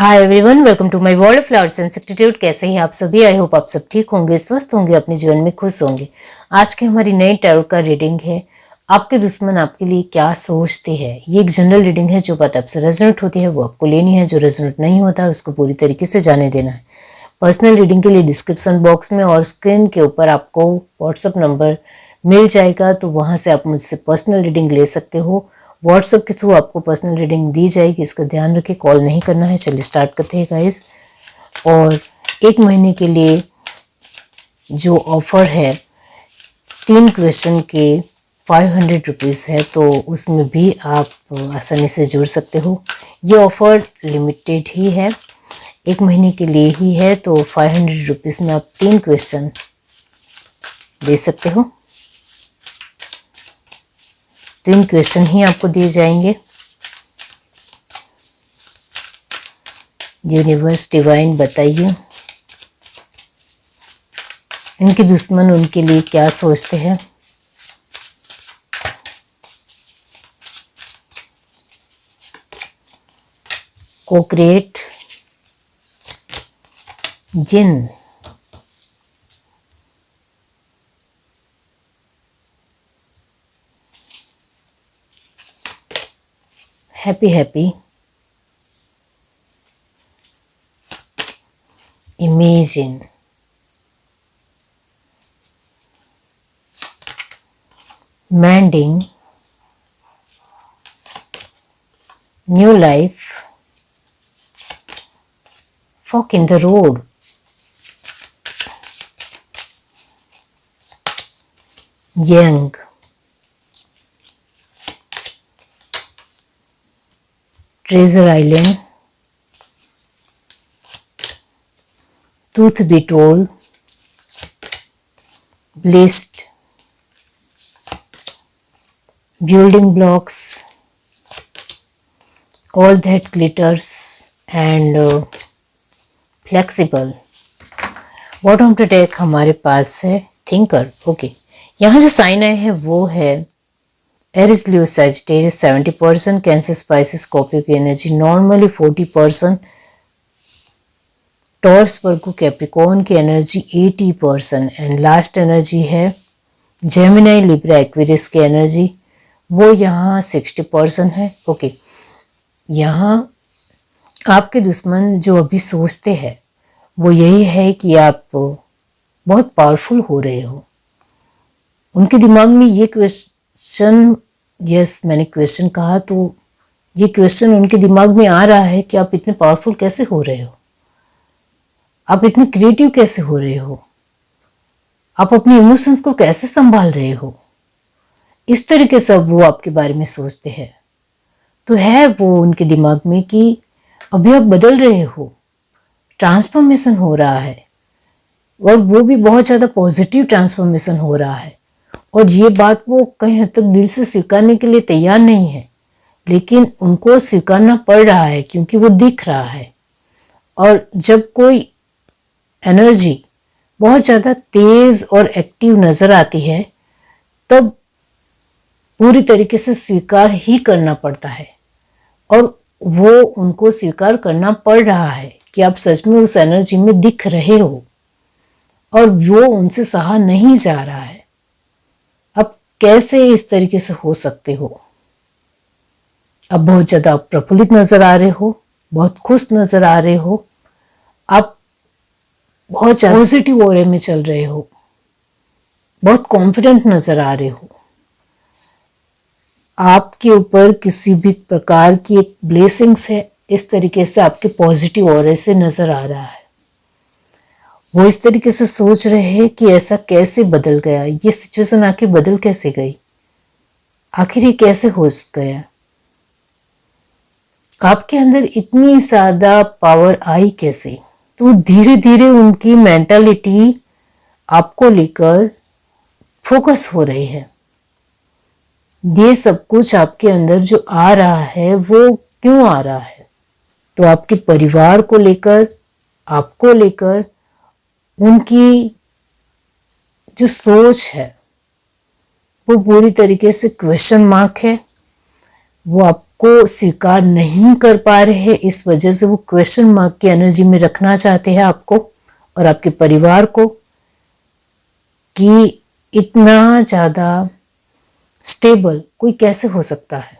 Hi everyone, welcome to my world of flowers and substitute. कैसे हैं आप सभी? आई होप आप सब ठीक होंगे, स्वस्थ होंगे, अपने जीवन में खुश होंगे। आज की हमारी नई टैरो का रीडिंग है आपके दुश्मन आपके लिए क्या सोचते हैं। ये एक जनरल रीडिंग है। जो बात आपसे रेजोनेट होती है वो आपको लेनी है, जो रेजोनेट नहीं होता है उसको पूरी तरीके से जाने देना है। पर्सनल रीडिंग के लिए डिस्क्रिप्शन बॉक्स में और स्क्रीन के ऊपर आपको व्हाट्सअप नंबर मिल जाएगा, तो वहाँ से आप मुझसे पर्सनल रीडिंग ले सकते हो। व्हाट्सएप के थ्रू आपको पर्सनल रीडिंग दी जाएगी, इसका ध्यान रखें, कॉल नहीं करना है। चलिए स्टार्ट करते हैं गाइस। और एक महीने के लिए जो ऑफर है 3 क्वेश्चन के 500 रुपीज़ है, तो उसमें भी आप आसानी से जुड़ सकते हो। ये ऑफर लिमिटेड ही है, एक महीने के लिए ही है, तो 500 रुपीज़ में आप 3 क्वेश्चन दे सकते हो। 3 क्वेश्चन ही आपको दिए जाएंगे। यूनिवर्स डिवाइन बताइए इनके दुश्मन उनके लिए क्या सोचते हैं। Co-create gin, happy imagine, mending, new life, fork in the road, young, treasure island, truth be told, blessed, building blocks, all that glitters and flexible. Bottom of the deck हमारे पास है थिंकर। ओके, यहाँ जो sign आए हैं वो है Eris, लियो, Sagittarius 70%, cancer, Pisces, Scorpio की energy normally 40%, taurus, वर्गो, Capricorn की एनर्जी 80% एंड लास्ट एनर्जी है जेमिनी, लिब्रा, एक्वेरियस की एनर्जी, वो यहाँ 60% है। ओके, यहाँ आपके दुश्मन जो अभी सोचते हैं वो यही है कि आप बहुत पावरफुल हो रहे हो। उनके दिमाग में ये क्वेश्चन, यस मैंने क्वेश्चन कहा, तो ये क्वेश्चन उनके दिमाग में आ रहा है कि आप इतने पावरफुल कैसे हो रहे हो, आप इतने क्रिएटिव कैसे हो रहे हो, आप अपने इमोशंस को कैसे संभाल रहे हो। इस तरीके से वो आपके बारे में सोचते हैं। तो है वो उनके दिमाग में कि अभी आप बदल रहे हो, ट्रांसफॉर्मेशन हो रहा है, और वो भी बहुत ज़्यादा पॉजिटिव ट्रांसफॉर्मेशन हो रहा है। और ये बात वो कहीं हद तक दिल से स्वीकारने के लिए तैयार नहीं है, लेकिन उनको स्वीकारना पड़ रहा है क्योंकि वो दिख रहा है। और जब कोई एनर्जी बहुत ज़्यादा तेज और एक्टिव नज़र आती है तब पूरी तरीके से स्वीकार ही करना पड़ता है, और वो उनको स्वीकार करना पड़ रहा है कि आप सच में उस एनर्जी में दिख रहे हो और वो उनसे सहा नहीं जा रहा है। अब कैसे इस तरीके से हो सकते हो? अब बहुत ज़्यादा प्रफुल्लित नजर आ रहे हो, बहुत खुश नजर आ रहे हो, आप बहुत ज़्यादा पॉजिटिव ऑरे में चल रहे हो, बहुत कॉन्फिडेंट नजर आ रहे हो। आपके ऊपर किसी भी प्रकार की एक ब्लेसिंग्स है, इस तरीके से आपके पॉजिटिव ऑरे से नजर आ रहा है। वो इस तरीके से सोच रहे हैं कि ऐसा कैसे बदल गया, ये सिचुएशन आखिर बदल कैसे गई, आखिर ये कैसे हो गया, आपके अंदर इतनी ज्यादा पावर आई कैसे। तो धीरे धीरे उनकी मेंटालिटी आपको लेकर फोकस हो रही है। ये सब कुछ आपके अंदर जो आ रहा है वो क्यों आ रहा है? तो आपके परिवार को लेकर, आपको लेकर उनकी जो सोच है वो पूरी तरीके से क्वेश्चन मार्क है। वो आप को स्वीकार नहीं कर पा रहे हैं, इस वजह से वो क्वेश्चन मार्क की एनर्जी में रखना चाहते हैं आपको और आपके परिवार को कि इतना ज़्यादा स्टेबल कोई कैसे हो सकता है,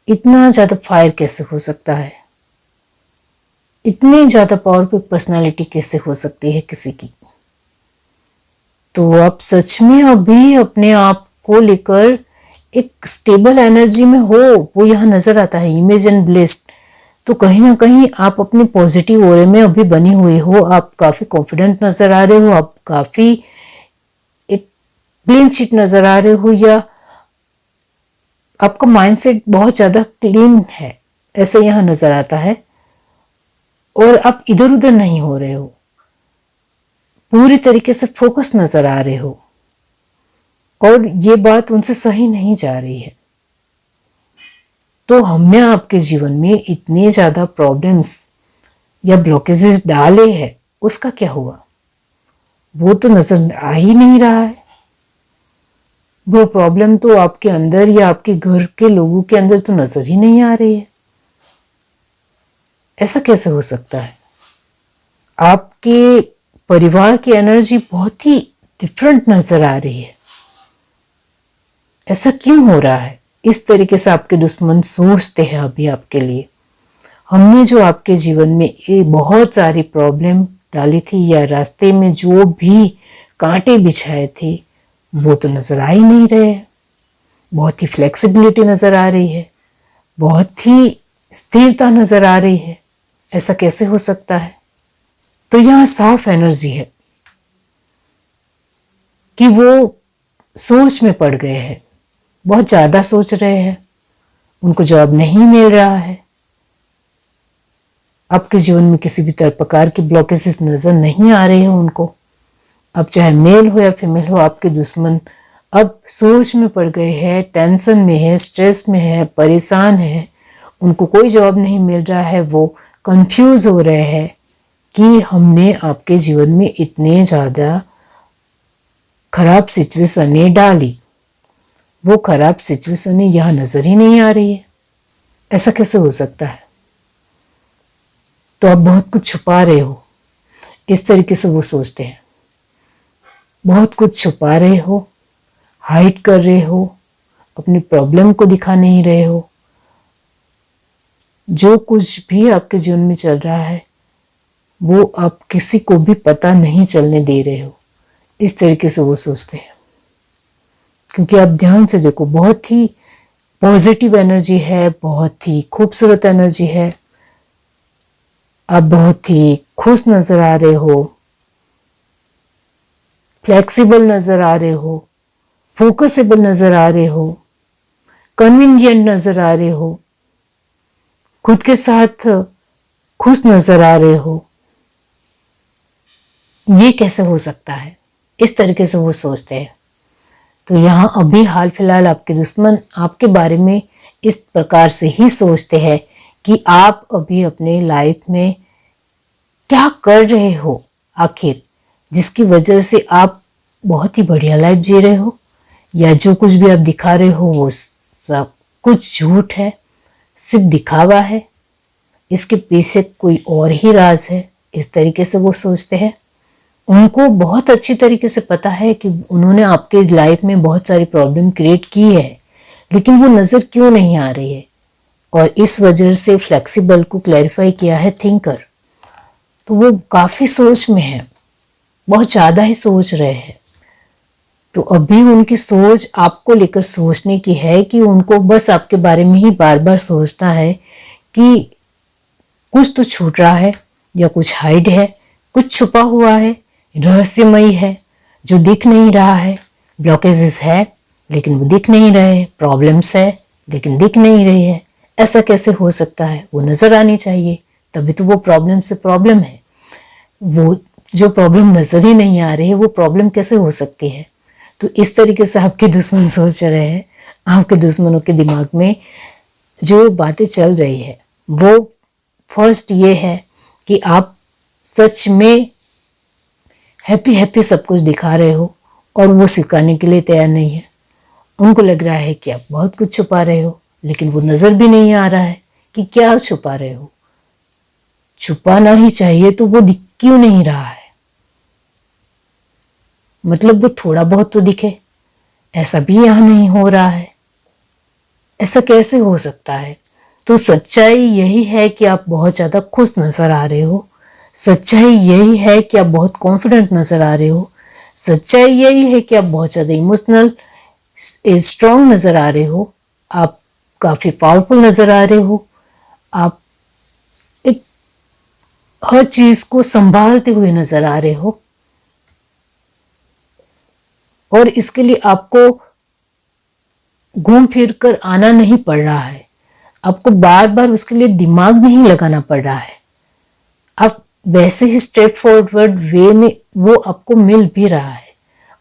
इतना ज़्यादा फायर कैसे हो सकता है, इतनी ज़्यादा पावरफुल पर्सनालिटी कैसे हो सकती है किसी की। तो आप सच में अभी अपने आप को लेकर एक स्टेबल एनर्जी में हो, वो यहाँ नजर आता है, इमेज एंड ब्लेस्ड। तो कहीं ना कहीं आप अपने पॉजिटिव ओरे में अभी बने हुए हो, आप काफ़ी कॉन्फिडेंट नज़र आ रहे हो, आप काफ़ी एक क्लीन शीट नज़र आ रहे हो, या आपका माइंडसेट बहुत ज़्यादा क्लीन है, ऐसे यहाँ नज़र आता है। और आप इधर उधर नहीं हो रहे हो, पूरी तरीके से फोकस नज़र आ रहे हो, और ये बात उनसे सही नहीं जा रही है। तो हमने आपके जीवन में इतने ज़्यादा प्रॉब्लम्स या ब्लॉकेजेस डाले हैं, उसका क्या हुआ? वो तो नजर आ ही नहीं रहा है। वो प्रॉब्लम तो आपके अंदर या आपके घर के लोगों के अंदर तो नजर ही नहीं आ रही है। ऐसा कैसे हो सकता है? आपके परिवार की एनर्जी बहुत ही डिफरेंट नजर आ रही है। ऐसा क्यों हो रहा है? इस तरीके से आपके दुश्मन सोचते हैं अभी आपके लिए। हमने जो आपके जीवन में ये बहुत सारी प्रॉब्लम डाली थी, या रास्ते में जो भी कांटे बिछाए थे, वो तो नजर आ ही नहीं रहे हैं। बहुत ही फ्लेक्सिबिलिटी नजर आ रही है, बहुत ही स्थिरता नजर आ रही है। ऐसा कैसे हो सकता है? तो यहाँ साफ एनर्जी है कि वो सोच में पड़ गए हैं, बहुत ज़्यादा सोच रहे हैं, उनको जवाब नहीं मिल रहा है। आपके जीवन में किसी भी प्रकार की ब्लॉकेजेस नज़र नहीं आ रहे हैं उनको। अब चाहे मेल हो या फीमेल हो, आपके दुश्मन अब सोच में पड़ गए हैं, टेंशन में है, स्ट्रेस में है, परेशान है, उनको कोई जवाब नहीं मिल रहा है। वो कंफ्यूज हो रहे हैं कि हमने आपके जीवन में इतने ज़्यादा खराब सिचुएशनें डाली, वो खराब सिचुएशन यहाँ नजर ही नहीं आ रही है। ऐसा कैसे हो सकता है? तो आप बहुत कुछ छुपा रहे हो, इस तरीके से वो सोचते हैं। बहुत कुछ छुपा रहे हो, हाइड कर रहे हो, अपनी प्रॉब्लम को दिखा नहीं रहे हो। जो कुछ भी आपके जीवन में चल रहा है, वो आप किसी को भी पता नहीं चलने दे रहे हो, इस तरीके से वो सोचते हैं। क्योंकि आप ध्यान से देखो, बहुत ही पॉजिटिव एनर्जी है, बहुत ही खूबसूरत एनर्जी है, आप बहुत ही खुश नजर आ रहे हो, फ्लेक्सिबल नजर आ रहे हो, फोकसेबल नजर आ रहे हो, कन्वीनियंट नजर आ रहे हो, खुद के साथ खुश नजर आ रहे हो। ये कैसे हो सकता है? इस तरीके से वो सोचते हैं। तो यहाँ अभी हाल फिलहाल आपके दुश्मन आपके बारे में इस प्रकार से ही सोचते हैं कि आप अभी अपने लाइफ में क्या कर रहे हो आखिर, जिसकी वजह से आप बहुत ही बढ़िया लाइफ जी रहे हो, या जो कुछ भी आप दिखा रहे हो वो सब कुछ झूठ है, सिर्फ दिखावा है, इसके पीछे कोई और ही राज है। इस तरीके से वो सोचते हैं। उनको बहुत अच्छी तरीके से पता है कि उन्होंने आपके लाइफ में बहुत सारी प्रॉब्लम क्रिएट की है, लेकिन वो नज़र क्यों नहीं आ रही है, और इस वजह से फ्लेक्सिबल को क्लैरिफाई किया है थिंकर। तो वो काफ़ी सोच में है, बहुत ज़्यादा ही सोच रहे हैं। तो अभी उनकी सोच आपको लेकर सोचने की है कि उनको बस आपके बारे में ही बार बार सोचना है कि कुछ तो छूट रहा है, या कुछ हाइड है, कुछ छुपा हुआ है, रहस्यमयी है, जो दिख नहीं रहा है। ब्लॉकेजेस है लेकिन वो दिख नहीं रहे, प्रॉब्लम्स है लेकिन दिख नहीं रही है। ऐसा कैसे हो सकता है? वो नज़र आनी चाहिए, तभी तो वो प्रॉब्लम से प्रॉब्लम है। वो जो प्रॉब्लम नज़र ही नहीं आ रही है, वो प्रॉब्लम कैसे हो सकती है? तो इस तरीके से आपके दुश्मन सोच रहे हैं। आपके दुश्मनों के दिमाग में जो बातें चल रही है, वो फर्स्ट ये है कि आप सच में हैप्पी हैप्पी सब कुछ दिखा रहे हो, और वो स्वीकारने के लिए तैयार नहीं है। उनको लग रहा है कि आप बहुत कुछ छुपा रहे हो, लेकिन वो नज़र भी नहीं आ रहा है कि क्या छुपा रहे हो। छुपाना ही चाहिए तो वो दिख क्यों नहीं रहा है? मतलब वो थोड़ा बहुत तो दिखे, ऐसा भी यहाँ नहीं हो रहा है। ऐसा कैसे हो सकता है? तो सच्चाई यही है कि आप बहुत ज़्यादा खुश नज़र आ रहे हो। सच्चाई यही है कि आप बहुत कॉन्फिडेंट नज़र आ रहे हो। सच्चाई यही है कि आप बहुत ज़्यादा इमोशनल स्ट्रॉन्ग नज़र आ रहे हो। आप काफ़ी पावरफुल नज़र आ रहे हो। आप एक हर चीज़ को संभालते हुए नज़र आ रहे हो, और इसके लिए आपको घूम फिर कर आना नहीं पड़ रहा है। आपको बार बार उसके लिए दिमाग नहीं लगाना पड़ रहा है। आप वैसे ही स्ट्रेट फॉरवर्ड वे में वो आपको मिल भी रहा है,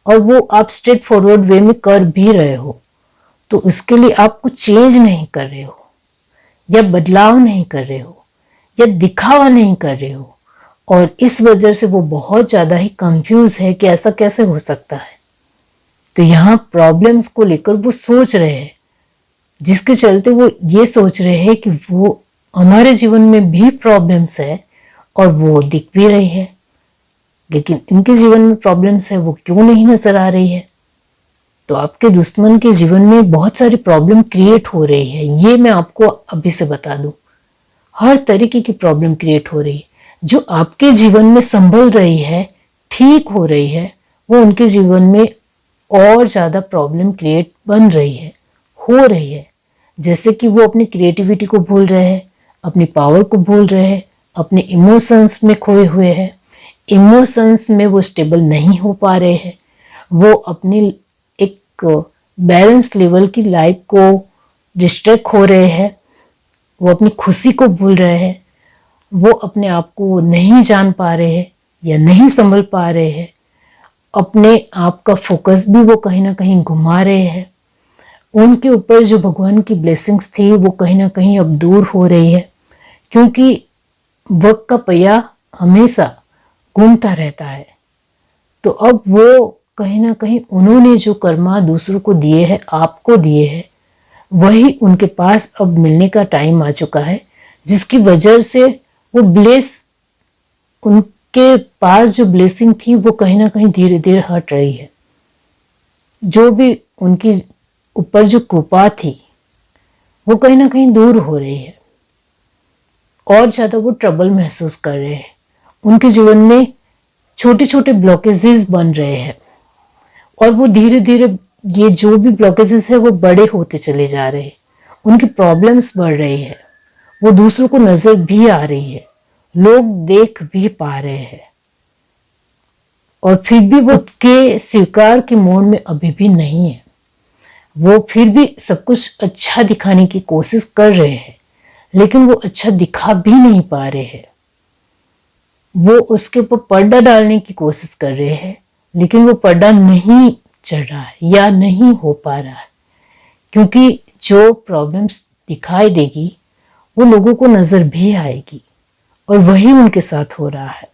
और वो आप स्ट्रेट फॉरवर्ड वे में कर भी रहे हो। तो उसके लिए आप कुछ चेंज नहीं कर रहे हो, या बदलाव नहीं कर रहे हो, या दिखावा नहीं कर रहे हो, और इस वजह से वो बहुत ज़्यादा ही कंफ्यूज है कि ऐसा कैसे हो सकता है। तो यहाँ प्रॉब्लम्स को लेकर वो सोच रहे हैं, जिसके चलते वो ये सोच रहे हैं कि वो हमारे जीवन में भी प्रॉब्लम्स है और वो दिख भी रही है, लेकिन इनके जीवन में प्रॉब्लम्स है वो क्यों नहीं नजर आ रही है। तो आपके दुश्मन के जीवन में बहुत सारी प्रॉब्लम क्रिएट हो रही है, ये मैं आपको अभी से बता दूं। हर तरीके की प्रॉब्लम क्रिएट हो रही है। जो आपके जीवन में संभल रही है, ठीक हो रही है, वो उनके जीवन में और ज़्यादा प्रॉब्लम क्रिएट बन रही है, हो रही है। जैसे कि वो अपनी क्रिएटिविटी को भूल रहे हैं, अपनी पावर को भूल रहे हैं, अपने इमोशंस में खोए हुए हैं। इमोशंस में वो स्टेबल नहीं हो पा रहे हैं। वो अपनी एक बैलेंस लेवल की लाइफ को डिस्ट्रैक्ट हो रहे हैं। वो अपनी खुशी को भूल रहे हैं। वो अपने आप को नहीं जान पा रहे हैं या नहीं संभल पा रहे हैं। अपने आप का फोकस भी वो कहीं ना कहीं घुमा रहे हैं। उनके ऊपर जो भगवान की ब्लेसिंग्स थी वो कहीं ना कहीं अब दूर हो रही है, क्योंकि वक्त का पहिया हमेशा घूमता रहता है। तो अब वो कहीं ना कहीं उन्होंने जो कर्मा दूसरों को दिए हैं, आपको दिए हैं, वही उनके पास अब मिलने का टाइम आ चुका है, जिसकी वजह से वो उनके पास जो ब्लेसिंग थी वो कहीं ना कहीं धीरे धीरे हट रही है। जो भी उनकी ऊपर जो कृपा थी वो कहीं ना कहीं दूर हो रही है, और ज़्यादा वो ट्रबल महसूस कर रहे हैं। उनके जीवन में छोटे छोटे ब्लॉकेजेस बन रहे हैं, और वो धीरे धीरे ये जो भी ब्लॉकेजेस है वो बड़े होते चले जा रहे हैं। उनकी प्रॉब्लम्स बढ़ रही है, वो दूसरों को नज़र भी आ रही है, लोग देख भी पा रहे हैं, और फिर भी वो के स्वीकार के मोड में अभी भी नहीं है। वो फिर भी सब कुछ अच्छा दिखाने की कोशिश कर रहे हैं, लेकिन वो अच्छा दिखा भी नहीं पा रहे हैं। वो उसके ऊपर पर्दा डालने की कोशिश कर रहे हैं, लेकिन वो पर्दा नहीं चढ़ रहा है या नहीं हो पा रहा है, क्योंकि जो प्रॉब्लम्स दिखाई देगी वो लोगों को नजर भी आएगी, और वही उनके साथ हो रहा है।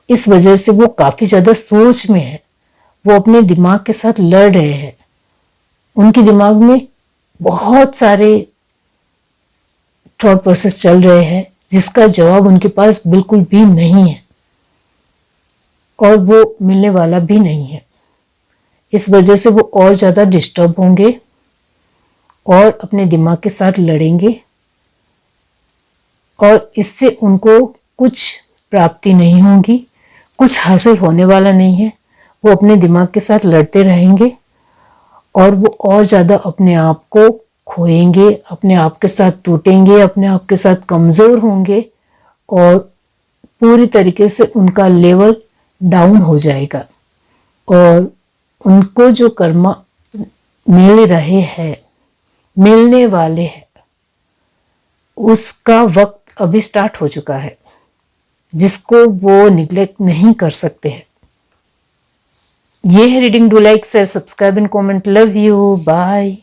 इस वजह से वो काफी ज्यादा सोच में है। वो अपने दिमाग के साथ लड़ रहे हैं। उनके दिमाग में बहुत सारे थॉट प्रोसेस चल रहे हैं, जिसका जवाब उनके पास बिल्कुल भी नहीं है, और वो मिलने वाला भी नहीं है। इस वजह से वो और ज़्यादा डिस्टर्ब होंगे और अपने दिमाग के साथ लड़ेंगे, और इससे उनको कुछ प्राप्ति नहीं होगी, कुछ हासिल होने वाला नहीं है। वो अपने दिमाग के साथ लड़ते रहेंगे, और वो और ज़्यादा अपने आप को खोएंगे, अपने आप के साथ टूटेंगे, अपने आप के साथ कमज़ोर होंगे, और पूरी तरीके से उनका लेवल डाउन हो जाएगा। और उनको जो कर्मा मिल रहे हैं, मिलने वाले हैं, उसका वक्त अभी स्टार्ट हो चुका है, जिसको वो निग्लेक्ट नहीं कर सकते हैं। ये है reading. Do like, share, subscribe and comment. Love you, bye.